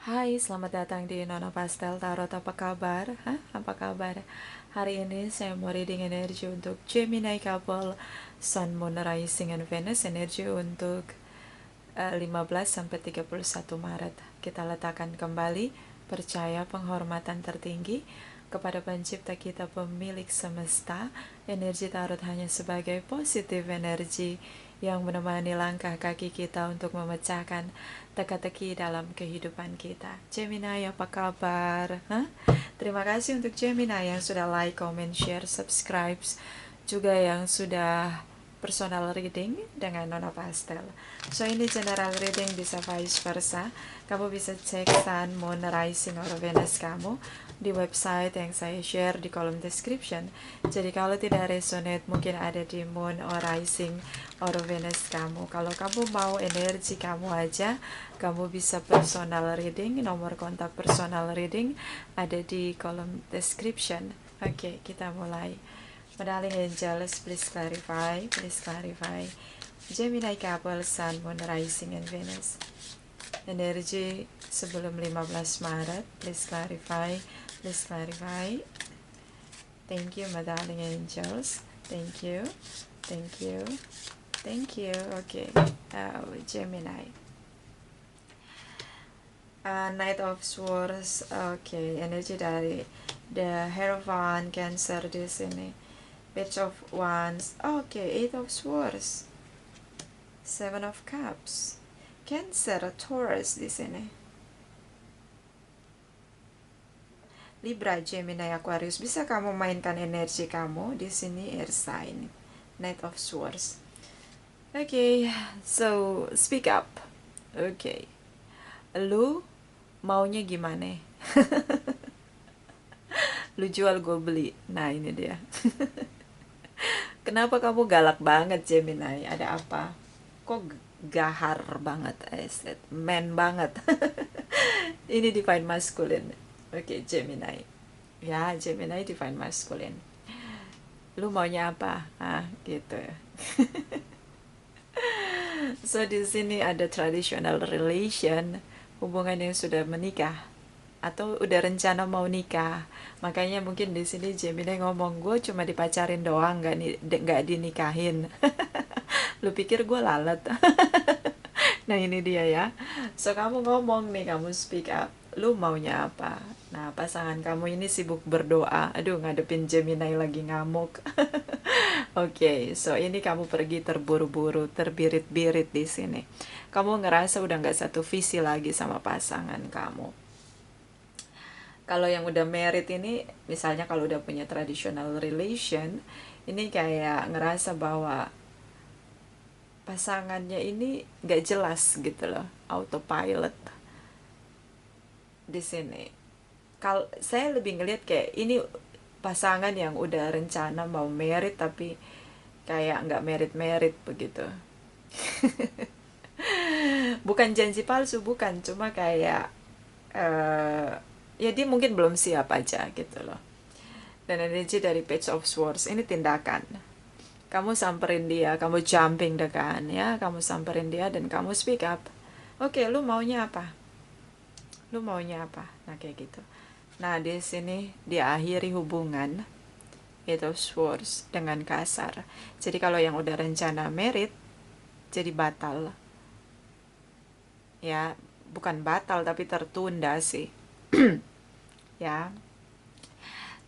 Hai, selamat datang di Nona Pastel Tarot. Apa kabar? Apa kabar? Hari ini saya mau reading energi untuk Gemini couple, Sun, Moon, Rising, and Venus. Energi untuk 15 sampai 31 Maret. Kita letakkan kembali percaya penghormatan tertinggi kepada pencipta kita, pemilik semesta. Energi tarot hanya sebagai positif energi yang menemani langkah kaki kita untuk memecahkan teka-teki dalam kehidupan kita. Gemini, apa kabar? Terima kasih untuk Gemini yang sudah like, comment, share, subscribe, juga yang sudah personal reading dengan Nona Pastel. So ini general reading, bisa vice versa. Kamu bisa cek Sun, Moon, Rising, or Venus kamu di website yang saya share di kolom description. Jadi kalau tidak resonate, mungkin ada di Moon or Rising or Venus kamu. Kalau kamu mau energi kamu aja, kamu bisa personal reading. Nomor kontak personal reading ada di kolom description. Oke, kita mulai. Darling angels, please clarify, please clarify. Gemini couple, Sun, Moon, Rising, and Venus. Energi sebelum 15 Maret, please clarify, please clarify. Thank you, my darling angels. Thank you, thank you, thank you. Okay, Gemini. Knight of Swords. Okay, energi dari the Hierophant, Cancer di sini. Page of Wands. Okay, Eight of Swords. Seven of Cups. Cancer, Taurus di sini. Libra, Gemini, Aquarius. Bisa kamu mainkan energi kamu di sini, air sign. Knight of Swords. Okay, so speak up. Okay. Lu maunya gimana? Lu jual, gue beli. Nah, ini dia. Kenapa kamu galak banget, Gemini? Ada apa? Kok gahar banget? Man banget. Ini divine masculine. Oke, Gemini. Ya, Gemini divine masculine. Lu maunya apa? Gitu. So di sini ada traditional relation, hubungan yang sudah menikah atau udah rencana mau nikah. Makanya mungkin di sini Gemini ngomong, gue cuma dipacarin doang, nggak dinikahin. Lu pikir gue lalat? Nah ini dia ya. So kamu ngomong nih, kamu speak up. Lu maunya apa? Nah pasangan kamu ini sibuk berdoa. Aduh, ngadepin Gemini lagi ngamuk. Oke, so ini kamu pergi terburu-buru, terbirit-birit di sini. Kamu ngerasa udah nggak satu visi lagi sama pasangan kamu. Kalau yang udah married ini, misalnya kalau udah punya traditional relation, ini kayak ngerasa bahwa pasangannya ini nggak jelas gitu loh, autopilot di sini. Kalau saya lebih ngelihat kayak ini pasangan yang udah rencana mau married tapi kayak nggak merit begitu. Bukan janji palsu, bukan, cuma kayak ya dia mungkin belum siap aja gitu loh. Dan energi dari Page of Swords ini tindakan. Kamu samperin dia, kamu jumping dekan ya, kamu samperin dia dan kamu speak up. Oke, lu maunya apa? Lu maunya apa? Nah kayak gitu. Nah di sini diakhiri hubungan itu Swords dengan kasar. Jadi kalau yang udah rencana merit jadi batal. Ya, bukan batal tapi tertunda sih. Ya.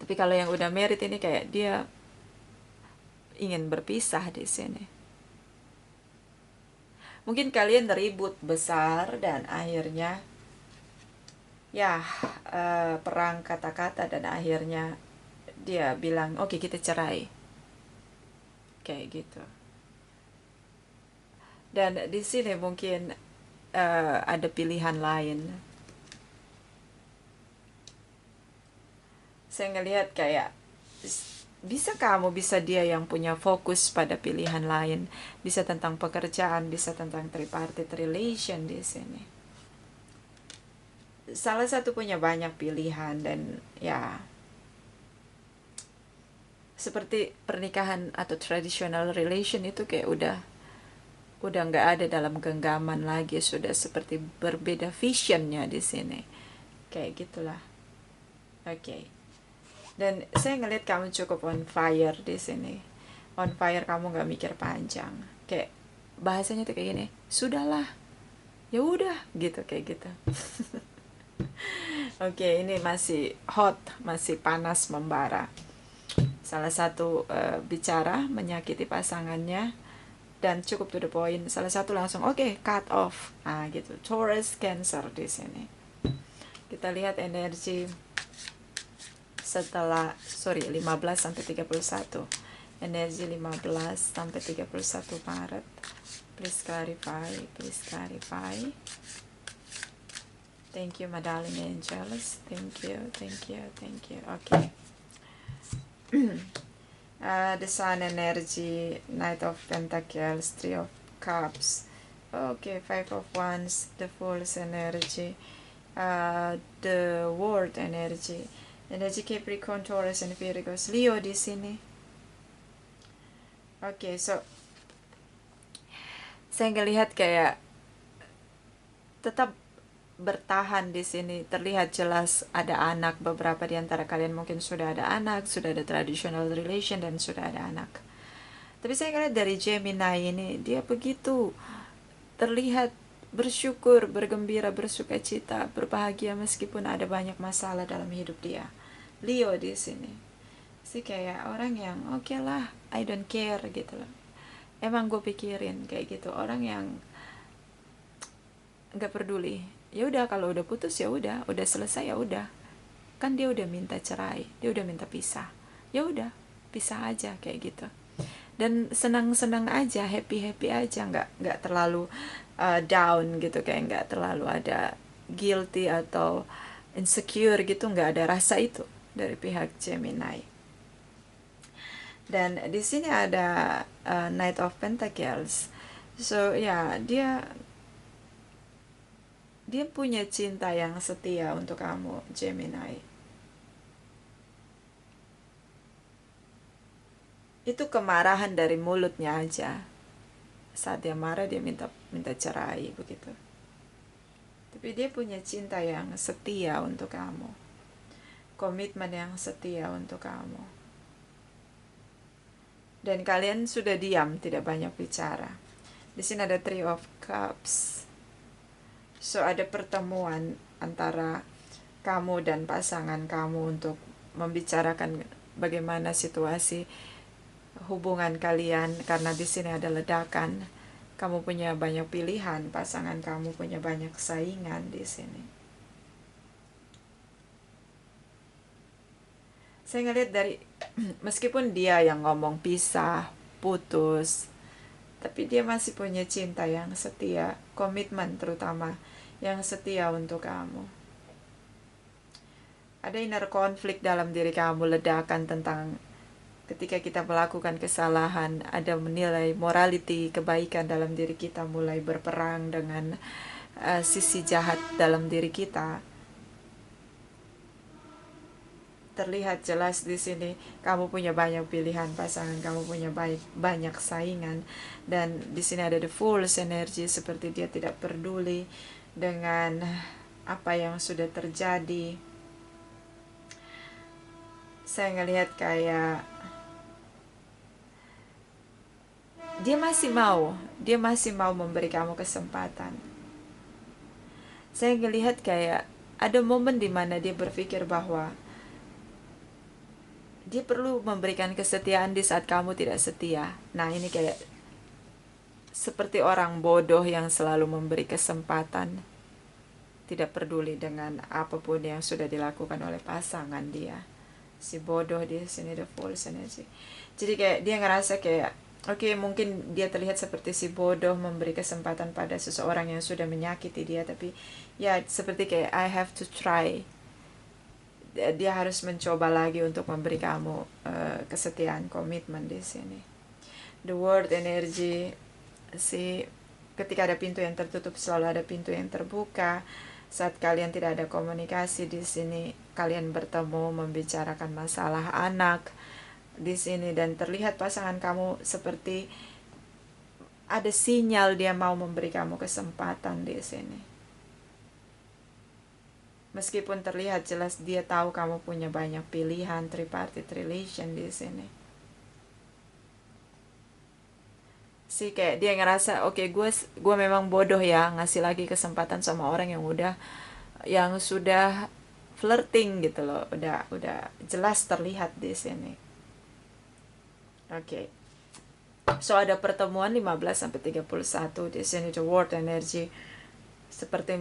Tapi kalau yang udah merit ini kayak dia ingin berpisah di sini. Mungkin kalian ribut besar dan akhirnya ya perang kata-kata dan akhirnya dia bilang oke, kita cerai. Kayak gitu. Dan di sini mungkin ada pilihan lain. Saya ngelihat kayak bisa kamu, bisa dia yang punya fokus pada pilihan lain, bisa tentang pekerjaan, bisa tentang tripartite relation di sini. Salah satu punya banyak pilihan dan ya seperti pernikahan atau traditional relation itu kayak udah udah nggak ada dalam genggaman lagi, sudah seperti berbeda visionnya di sini, kayak gitulah. Oke. Dan saya ngelihat kamu cukup on fire di sini, on fire, kamu nggak mikir panjang, kayak bahasanya tuh kayak gini, sudahlah, ya udah gitu, kayak gitu. Oke, ini masih hot, masih panas membara. Salah satu bicara menyakiti pasangannya dan cukup to the point. Salah satu langsung oke, cut off. Ah gitu. Taurus Cancer di sini. Kita lihat energi setelah 15 sampai 31. Energi 15 sampai 31 Maret. Please clarify, please clarify. Thank you, my darling angels. Thank you, thank you, thank you. Okay. The Sun energy, Knight of Pentacles, Three of Cups. Okay, Five of Wands, the Fool's energy, the World energy, energi Capricorn, Taurus, and Virgos, Leo di sini. Okay, so saya ngelihat kayak tetap bertahan di sini. Terlihat jelas ada anak, beberapa di antara kalian mungkin sudah ada anak, sudah ada traditional relation, dan sudah ada anak. Tapi saya ngeliat dari Gemini ini, dia begitu terlihat bersyukur, bergembira, bersuka cita, berbahagia meskipun ada banyak masalah dalam hidup dia. Leo di sini sih kayak orang yang oke lah, I don't care gitu loh. Emang gue pikirin kayak gitu, orang yang nggak peduli. Ya udah, kalau udah putus ya udah selesai, ya udah. Kan dia udah minta cerai, dia udah minta pisah. Ya udah, pisah aja kayak gitu. Dan senang-senang aja, happy-happy aja, nggak terlalu down gitu, kayak nggak terlalu ada guilty atau insecure gitu, nggak ada rasa itu dari pihak Gemini. Dan di sini ada Knight of Pentacles. So ya, dia punya cinta yang setia untuk kamu, Gemini. Itu kemarahan dari mulutnya aja. Saat dia marah, dia minta cerai begitu. Tapi dia punya cinta yang setia untuk kamu, komitmen yang setia untuk kamu. Dan kalian sudah diam, tidak banyak bicara. Di sini ada Three of Cups. So ada pertemuan antara kamu dan pasangan kamu untuk membicarakan bagaimana situasi hubungan kalian, karena di sini ada ledakan. Kamu punya banyak pilihan, pasangan kamu punya banyak saingan di sini. Saya ngeliat dari meskipun dia yang ngomong pisah, putus, tapi dia masih punya cinta yang setia, komitmen terutama yang setia untuk kamu. Ada inner konflik dalam diri kamu, ledakan tentang ketika kita melakukan kesalahan, ada menilai morality, kebaikan dalam diri kita mulai berperang dengan sisi jahat dalam diri kita. Terlihat jelas di sini kamu punya banyak pilihan, pasangan kamu punya banyak saingan, dan di sini ada the Fool's energy, seperti dia tidak peduli dengan apa yang sudah terjadi. Saya ngelihat kayak dia masih mau memberi kamu kesempatan. Saya ngelihat kayak ada momen dimana dia berpikir bahwa dia perlu memberikan kesetiaan di saat kamu tidak setia. Nah, ini kayak seperti orang bodoh yang selalu memberi kesempatan, tidak peduli dengan apapun yang sudah dilakukan oleh pasangan dia. Si bodoh di sini, the Fool's energy. Jadi kayak dia ngerasa kayak oke, mungkin dia terlihat seperti si bodoh memberi kesempatan pada seseorang yang sudah menyakiti dia, tapi ya seperti kayak I have to try. Dia harus mencoba lagi untuk memberi kamu kesetiaan, komitmen di sini. The World energy, ketika ada pintu yang tertutup selalu ada pintu yang terbuka. Saat kalian tidak ada komunikasi di sini, kalian bertemu membicarakan masalah anak di sini, dan terlihat pasangan kamu seperti ada sinyal dia mau memberi kamu kesempatan di sini. Meskipun terlihat jelas dia tahu kamu punya banyak pilihan, tripartite relation di sini. Sih kayak dia ngerasa oke, gue memang bodoh ya ngasih lagi kesempatan sama orang yang sudah flirting gitu loh, udah jelas terlihat di sini. Oke. So ada pertemuan 15 sampai 31 di sini, the word energy seperti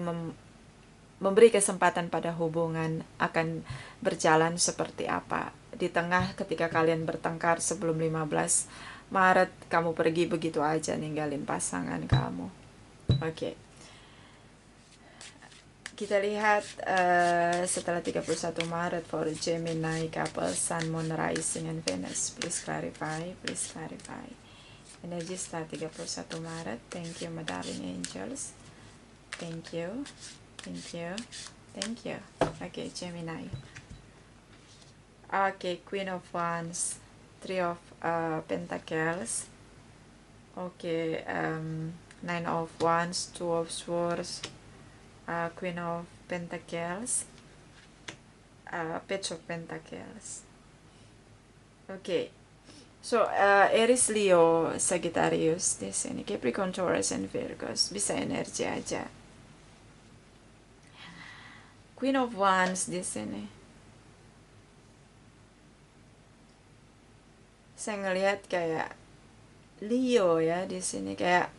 memberi kesempatan pada hubungan akan berjalan seperti apa. Di tengah ketika kalian bertengkar sebelum 15 Maret, kamu pergi begitu aja ninggalin pasangan kamu. Oke. Kita lihat setelah 31 Maret for Gemini couple, Sun, Moon, Rising, and Venus. Please clarify, please clarify. Energi setelah 31 Maret. Thank you, my darling angels. Thank you. Thank you. Thank you. Okay, Gemini. Okay, Queen of Wands, Three of Pentacles. Okay, Nine of Wands, Two of Swords, Queen of Pentacles, Page of Pentacles. Okay. So, Aries, Leo, Sagittarius di sini, Capricorn, Taurus, and Virgos. Bisa energi aja. Queen of Wands di sini. Saya ngelihat kayak Leo ya di sini, kayak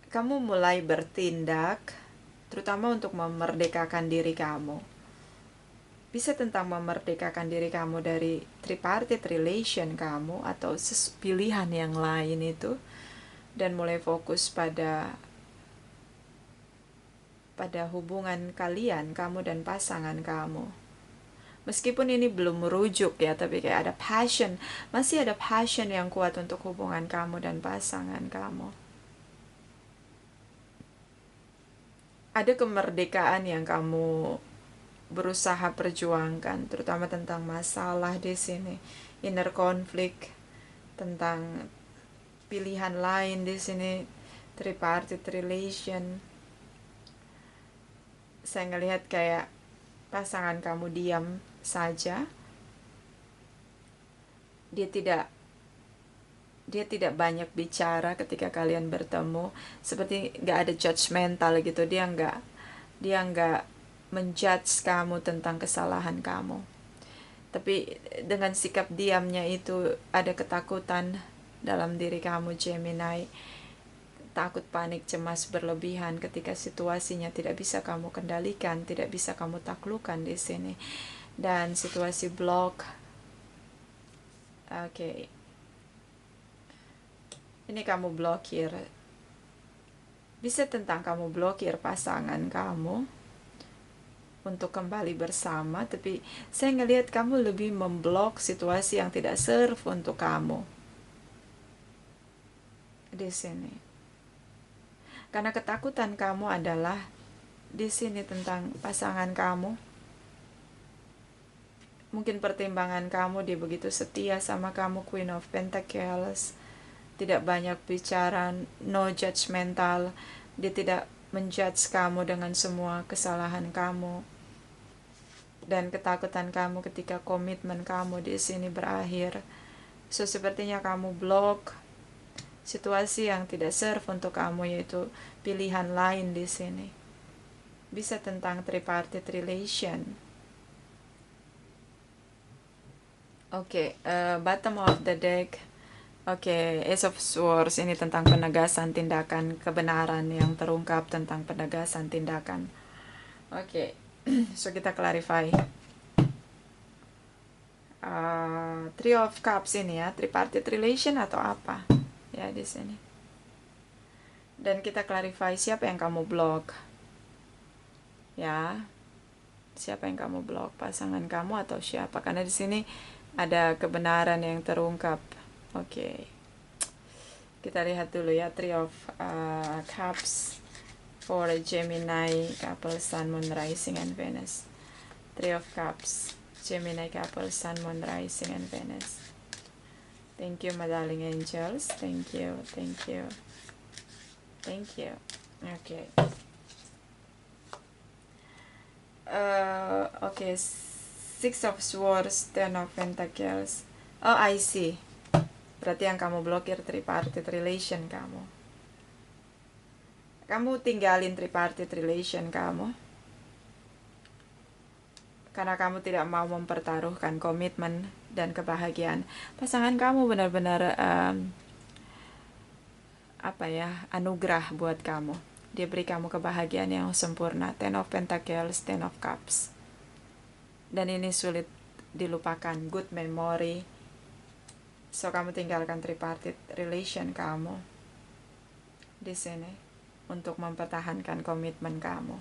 kamu mulai bertindak terutama untuk memerdekakan diri kamu. Bisa tentang memerdekakan diri kamu dari tripartite relation kamu atau pilihan yang lain itu, dan mulai fokus pada hubungan kalian, kamu dan pasangan kamu. Meskipun ini belum merujuk ya, tapi kayak ada passion, masih ada passion yang kuat untuk hubungan kamu dan pasangan kamu. Ada kemerdekaan yang kamu berusaha perjuangkan, terutama tentang masalah di sini, inner conflict, tentang pilihan lain di sini, tripartite relation. Saya ngelihat kayak pasangan kamu diam saja. Dia tidak banyak bicara ketika kalian bertemu, seperti nggak ada judgmental gitu. Dia nggak menjudge kamu tentang kesalahan kamu, tapi dengan sikap diamnya itu ada ketakutan dalam diri kamu, Gemini. Takut, panik, cemas berlebihan ketika situasinya tidak bisa kamu kendalikan, tidak bisa kamu taklukkan di sini, dan situasi blok. Oke. Ini kamu blokir. Bisa tentang kamu blokir pasangan kamu untuk kembali bersama, tapi saya ngelihat kamu lebih memblok situasi yang tidak serve untuk kamu di sini. Karena ketakutan kamu adalah di sini tentang pasangan kamu. Mungkin pertimbangan kamu, dia begitu setia sama kamu, Queen of Pentacles, tidak banyak bicara, no judgmental. Dia tidak menjudge kamu dengan semua kesalahan kamu. Dan ketakutan kamu ketika komitmen kamu di sini berakhir. So sepertinya kamu blok situasi yang tidak serve untuk kamu, yaitu pilihan lain di sini. Bisa tentang tripartite relation. Oke, bottom of the deck. Oke, Ace of Swords ini tentang penegasan tindakan, kebenaran yang terungkap tentang penegasan tindakan. Oke, so kita clarify. Three of Cups ini ya, tripartite relation atau apa ya di sini. Dan kita clarify siapa yang kamu blok. Ya, siapa yang kamu blok, pasangan kamu atau siapa? Karena di sini ada kebenaran yang terungkap. Oke. Kita lihat dulu ya, Three of Cups for Gemini couple, Sun, Moon, Rising, and Venus. Three of Cups, Gemini couple, Sun, Moon, Rising, and Venus. Thank you, my darling angels. Thank you, thank you, thank you. Okay. Okay. Six of Swords, Ten of Pentacles. Oh, I see. Berarti yang kamu blokir tripartite relation kamu. Kamu tinggalin tripartite relation kamu karena kamu tidak mau mempertaruhkan komitmen dan kebahagiaan. Pasangan kamu benar-benar anugerah buat kamu. Dia beri kamu kebahagiaan yang sempurna. Ten of Pentacles, Ten of Cups. Dan ini sulit dilupakan. Good memory. So kamu tinggalkan tripartite relation kamu di sini untuk mempertahankan komitmen kamu.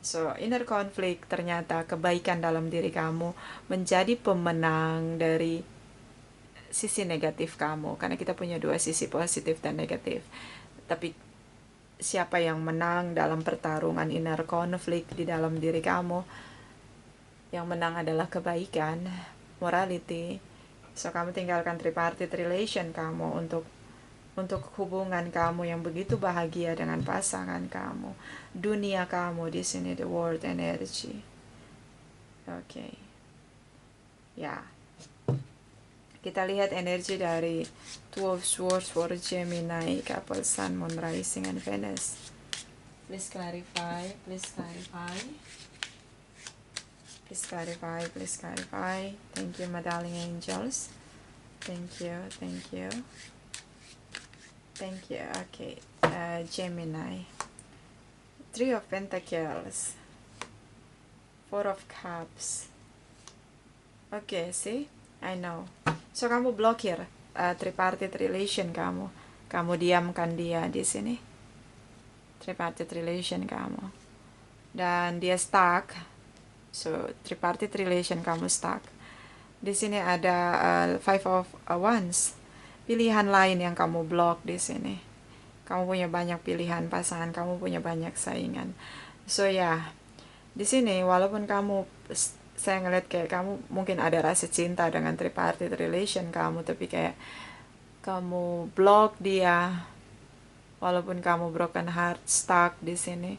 So inner conflict, ternyata kebaikan dalam diri kamu menjadi pemenang dari sisi negatif kamu, karena kita punya dua sisi, positif dan negatif. Tapi siapa yang menang dalam pertarungan inner conflict di dalam diri kamu? Yang menang adalah kebaikan, morality. So kamu tinggalkan tripartite relation kamu untuk hubungan kamu yang begitu bahagia dengan pasangan kamu. Dunia kamu di sini, the world energy. Okay. Ya. Kita lihat energi dari Two of Swords for Gemini, couple Sun, Moon, Rising, and Venus. Please clarify, please clarify. Please clarify, please clarify. Thank you, my darling angels. Thank you, thank you. Thank you. Okay. Gemini. Three of Pentacles. Four of Cups. Okay, see? I know. So kamu blokir tripartite relation kamu. Kamu diamkan dia di sini. Tripartite relation kamu. Dan dia stuck. So tripartite relation kamu stuck. Di sini ada Five of Wands. Pilihan lain yang kamu blok di sini. Kamu punya banyak pilihan pasangan, kamu punya banyak saingan. So ya, di sini walaupun kamu, saya ngeliat kayak kamu mungkin ada rasa cinta dengan tripartite relation kamu, tapi kayak kamu blok dia, walaupun kamu broken heart, stuck di sini.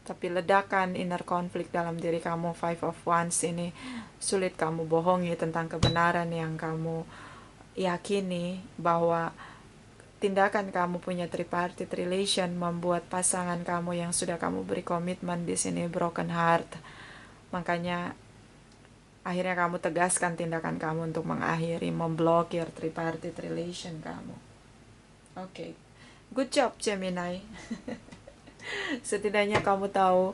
Tapi ledakan inner conflict dalam diri kamu, Five of Wands ini, sulit kamu bohongi tentang kebenaran yang kamu yakini, bahwa tindakan kamu punya tripartite relation membuat pasangan kamu yang sudah kamu beri komitmen di sini broken heart. Makanya akhirnya kamu tegaskan tindakan kamu untuk mengakhiri, memblokir tripartite relation kamu. Okay. Good job, Gemini. Setidaknya kamu tahu,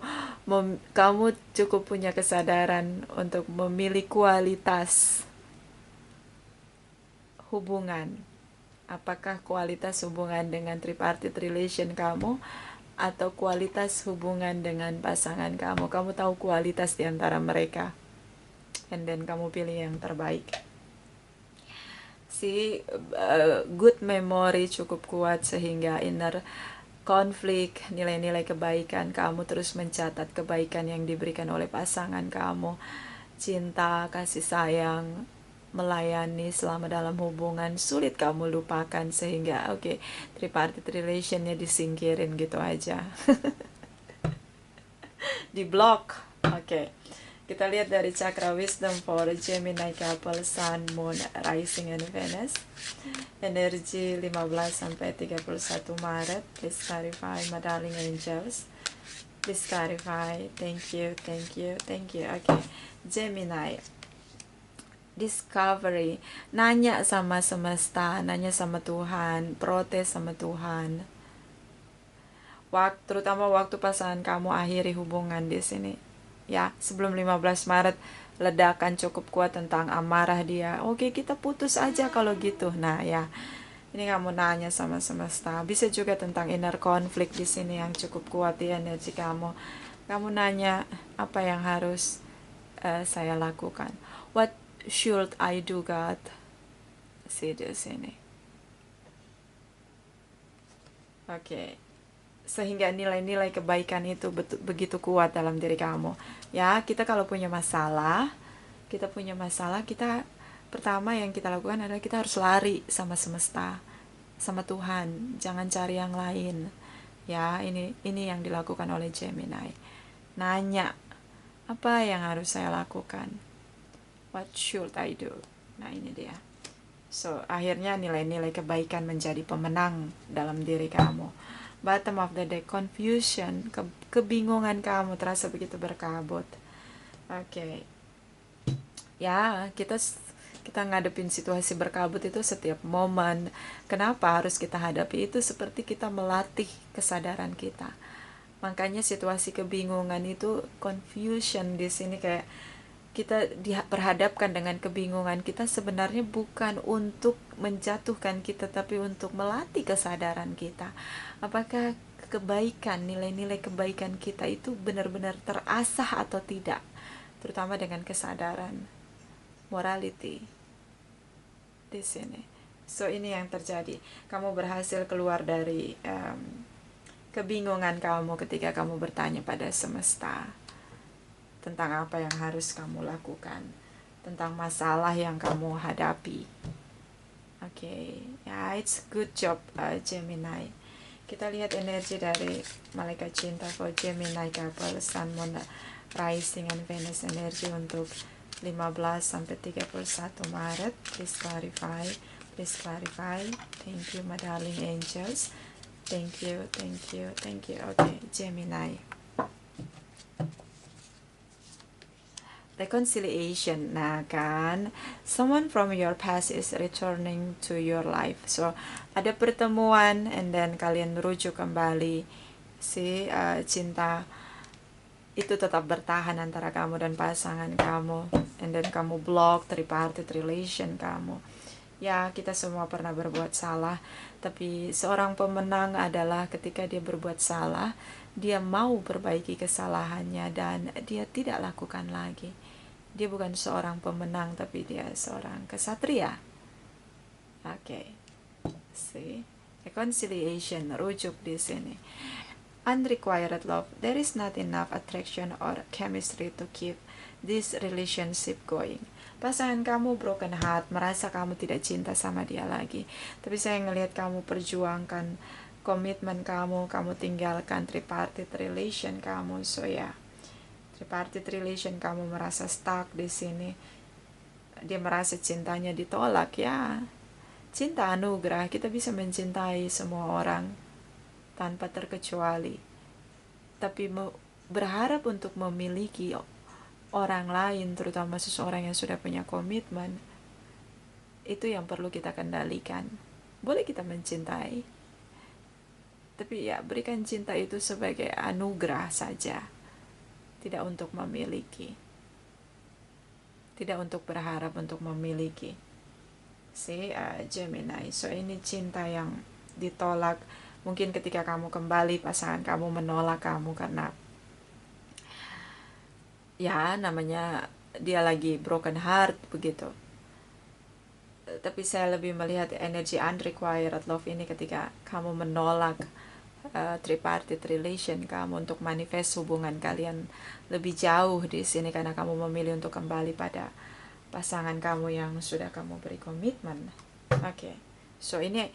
kamu cukup punya kesadaran untuk memilih kualitas hubungan. Apakah kualitas hubungan dengan tripartite relation kamu atau kualitas hubungan dengan pasangan kamu? Kamu tahu kualitas di antara mereka, and then kamu pilih yang terbaik. Good memory cukup kuat sehingga inner konflik, nilai-nilai kebaikan, kamu terus mencatat kebaikan yang diberikan oleh pasangan kamu, cinta, kasih sayang, melayani selama dalam hubungan, sulit kamu lupakan sehingga tripartite relationnya disingkirin gitu aja. Di blok. Kita lihat dari Chakra Wisdom for Gemini couple, Sun, Moon, Rising, and Venus. Energi 15 sampai 31 Maret. Please clarify, my darling angels. Please clarify. Thank you, thank you, thank you. Gemini. Discovery. Nanya sama semesta, nanya sama Tuhan, protes sama Tuhan. Terutama waktu pasangan kamu akhiri hubungan di sini. Ya, sebelum 15 Maret ledakan cukup kuat tentang amarah dia. Kita putus aja kalau gitu. Nah, ya. Ini kamu nanya sama semesta. Bisa juga tentang inner conflict di sini yang cukup kuat di energi kamu. Kamu nanya, apa yang harus saya lakukan? What should I do, God? See di sini. Sehingga nilai-nilai kebaikan itu begitu kuat dalam diri kamu. Ya, kita kalau punya masalah, kita pertama yang kita lakukan adalah kita harus lari sama semesta, sama Tuhan, jangan cari yang lain. Ya, ini yang dilakukan oleh Gemini. Nanya, apa yang harus saya lakukan? What should I do? Nah, ini dia. So, akhirnya nilai-nilai kebaikan menjadi pemenang dalam diri kamu. Bottom of the deck, confusion, kebingungan kamu terasa begitu berkabut. Oke. Ya, kita ngadepin situasi berkabut itu setiap momen. Kenapa harus kita hadapi itu? Seperti kita melatih kesadaran kita. Makanya situasi kebingungan itu confusion di sini, kayak kita diperhadapkan dengan kebingungan kita sebenarnya bukan untuk menjatuhkan kita, tapi untuk melatih kesadaran kita. Apakah kebaikan, nilai-nilai kebaikan kita itu benar-benar terasah atau tidak? Terutama dengan kesadaran, morality di sini. So, ini yang terjadi. Kamu berhasil keluar dari kebingungan kamu ketika kamu bertanya pada semesta tentang apa yang harus kamu lakukan, tentang masalah yang kamu hadapi. Oke, ya, it's good job Gemini. Kita lihat energi dari malaikat cinta for Gemini couple, Sun, Moon, Rising, and Venus energi untuk 15 sampai 31 Maret. Please clarify. Please clarify. Thank you, my darling angels. Thank you, thank you, thank you. Okay, Gemini. Reconciliation. Nah kan, someone from your past is returning to your life. So, ada pertemuan and then kalian merujuk kembali. Si cinta itu tetap bertahan antara kamu dan pasangan kamu. And then kamu block tripartite relation kamu. Ya, kita semua pernah berbuat salah, tapi seorang pemenang adalah ketika dia berbuat salah, dia mau perbaiki kesalahannya dan dia tidak lakukan lagi. Dia bukan seorang pemenang, tapi dia seorang kesatria. Oke. See? Reconciliation, rujuk di sini. Unrequited love. There is not enough attraction or chemistry to keep this relationship going. Pasangan kamu broken heart, merasa kamu tidak cinta sama dia lagi. Tapi saya ngelihat kamu perjuangkan komitmen kamu tinggalkan tripartite relation kamu. So ya, tripartite relation kamu merasa stuck di sini. Dia merasa cintanya ditolak, ya. Cinta anugerah, kita bisa mencintai semua orang tanpa terkecuali. Tapi berharap untuk memiliki orang lain, terutama seseorang yang sudah punya komitmen, itu yang perlu kita kendalikan. Boleh kita mencintai, tapi ya berikan cinta itu sebagai anugerah saja, tidak untuk memiliki, tidak untuk berharap untuk memiliki. Si Gemini. So, ini cinta yang ditolak. Mungkin ketika kamu kembali, pasangan kamu menolak kamu karena ya namanya dia lagi broken heart begitu. Tapi saya lebih melihat energi unrequited love ini ketika kamu menolak tripartite relation kamu untuk manifest hubungan kalian lebih jauh di sini, karena kamu memilih untuk kembali pada pasangan kamu yang sudah kamu beri komitmen. Oke. So, ini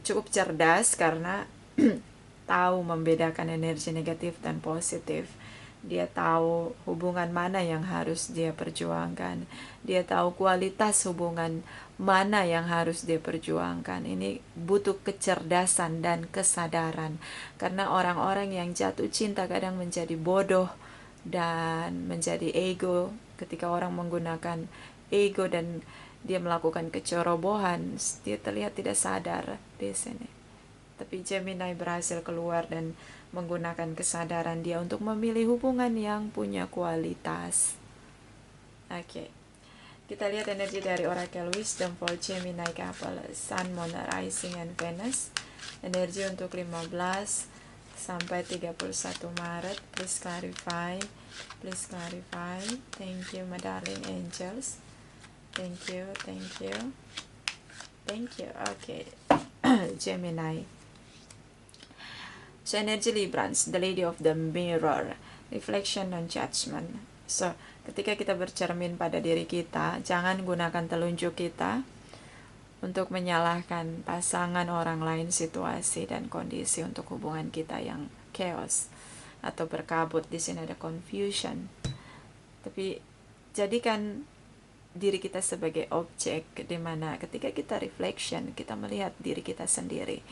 cukup cerdas karena tahu membedakan energi negatif dan positif. Dia tahu hubungan mana yang harus dia perjuangkan. Dia tahu kualitas hubungan mana yang harus dia perjuangkan. Ini butuh kecerdasan dan kesadaran. Karena orang-orang yang jatuh cinta kadang menjadi bodoh dan menjadi ego. Ketika orang menggunakan ego dan dia melakukan kecerobohan, dia terlihat tidak sadar di sini. Tapi Gemini berhasil keluar dan menggunakan kesadaran dia untuk memilih hubungan yang punya kualitas. Oke. Kita lihat energi dari Oracle Wisdom for Gemini couple, Sun, Moon, Rising, and Venus. Energi untuk 15 sampai 31 Maret. Please clarify. Please clarify. Thank you, my darling angels. Thank you, thank you. Thank you. Okay. Gemini. So, energy Librans, the Lady of the Mirror, reflection on judgment. So, Ketika kita bercermin pada diri kita, jangan gunakan telunjuk kita untuk menyalahkan pasangan, orang lain, situasi, dan kondisi untuk hubungan kita yang chaos atau berkabut. Di sini ada confusion. Tapi jadikan diri kita sebagai objek, di mana ketika kita reflection, kita melihat diri kita sendiri.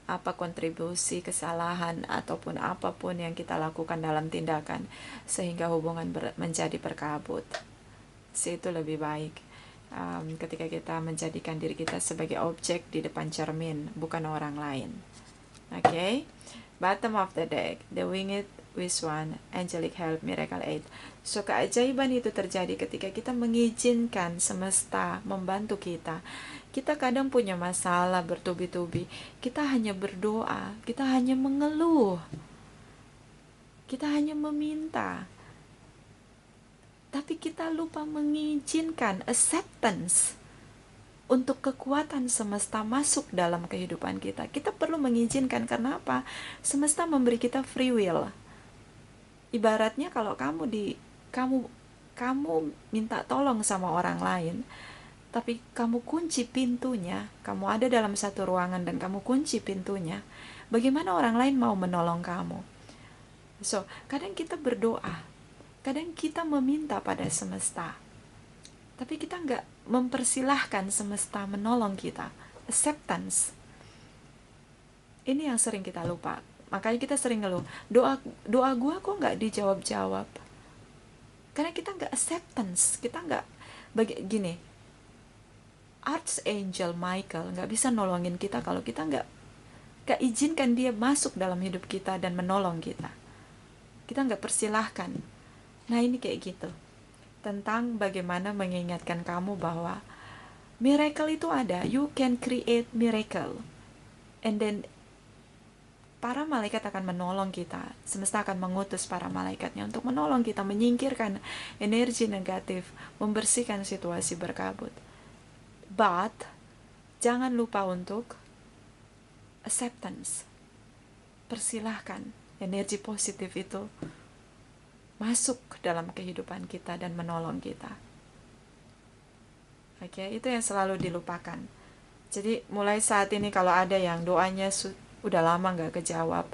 Apa kontribusi, kesalahan, ataupun apapun yang kita lakukan dalam tindakan sehingga hubungan menjadi berkabut. Itu lebih baik ketika kita menjadikan diri kita sebagai objek di depan cermin, bukan orang lain. Okay? Bottom of the deck, the Winged Wiswan, Angelic Help, Miracle Aid. So, keajaiban itu terjadi ketika kita mengizinkan semesta membantu kita. Kita kadang punya masalah bertubi-tubi. Kita hanya berdoa, kita hanya mengeluh, kita hanya meminta. Tapi kita lupa mengizinkan acceptance untuk kekuatan semesta masuk dalam kehidupan kita. Kita perlu mengizinkan, karena apa? Semesta memberi kita free will. Ibaratnya kalau kamu minta tolong sama orang lain, tapi kamu kunci pintunya, kamu ada dalam satu ruangan dan kamu kunci pintunya, bagaimana orang lain mau menolong kamu? So, kadang kita berdoa, kadang kita meminta pada semesta, tapi kita nggak mempersilahkan semesta menolong kita. Acceptance. Ini yang sering kita lupa. Makanya kita sering ngeluh, doa gue kok nggak dijawab-jawab. Karena kita nggak acceptance, kita nggak gini. Archangel Michael nggak bisa nolongin kita kalau kita nggak izinkan dia masuk dalam hidup kita dan menolong kita. Kita nggak persilahkan. Nah, ini kayak gitu. Tentang bagaimana mengingatkan kamu bahwa miracle itu ada. You can create miracle. And then para malaikat akan menolong kita. Semesta akan mengutus para malaikatnya untuk menolong kita menyingkirkan energi negatif, membersihkan situasi berkabut. But jangan lupa untuk acceptance. Persilahkan energi positif itu masuk dalam kehidupan kita dan menolong kita. Oke, itu yang selalu dilupakan. Jadi mulai saat ini kalau ada yang doanya udah lama gak kejawab,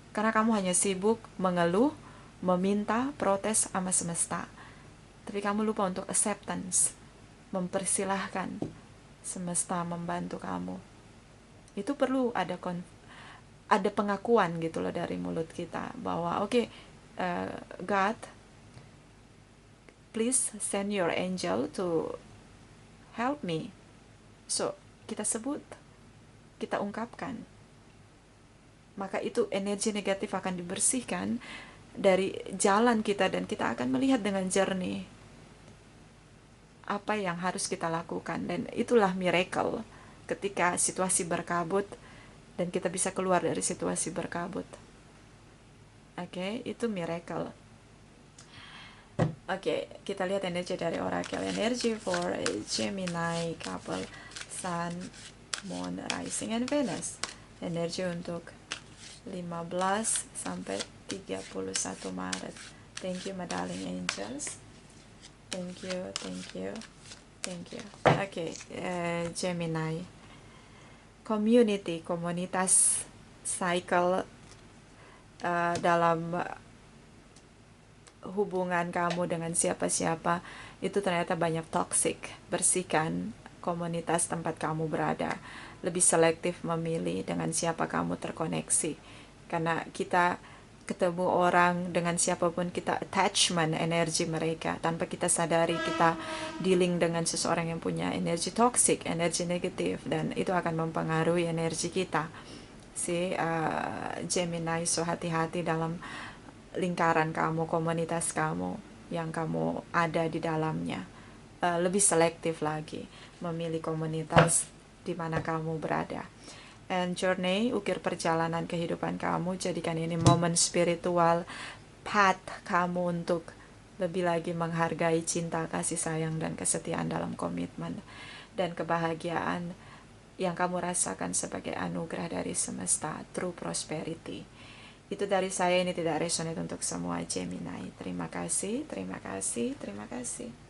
karena kamu hanya sibuk mengeluh, meminta, protes sama semesta. Tapi kamu lupa untuk acceptance, mempersilahkan semesta membantu kamu. Itu perlu ada pengakuan gitu loh dari mulut kita bahwa God, please send your angel to help me. So, kita sebut, kita ungkapkan. Maka itu energi negatif akan dibersihkan dari jalan kita dan kita akan melihat dengan jernih apa yang harus kita lakukan. Dan itulah miracle ketika situasi berkabut dan kita bisa keluar dari situasi berkabut. Oke, itu miracle. Oke, kita lihat energi dari oracle. Energy for Gemini couple, Sun, Moon, Rising, and Venus. Energi untuk 15 sampai 31 Maret. Thank you, my darling angels. Thank you. Oke, Gemini. Komunitas cycle dalam hubungan kamu dengan siapa-siapa itu ternyata banyak toxic. Bersihkan komunitas tempat kamu berada. Lebih selektif memilih dengan siapa kamu terkoneksi. Karena kita ketemu orang dengan siapapun, kita attachment energi mereka tanpa kita sadari. Kita dealing dengan seseorang yang punya energi toxic, energi negatif, dan itu akan mempengaruhi energi kita. Gemini, so hati-hati dalam lingkaran kamu, komunitas kamu yang kamu ada di dalamnya. Lebih selektif lagi memilih komunitas di mana kamu berada. And journey, ukir perjalanan kehidupan kamu, jadikan ini momen spiritual, path kamu untuk lebih lagi menghargai cinta, kasih sayang, dan kesetiaan dalam komitmen. Dan kebahagiaan yang kamu rasakan sebagai anugerah dari semesta, true prosperity. Itu dari saya, ini tidak resonate untuk semua Gemini. Terima kasih, terima kasih, terima kasih.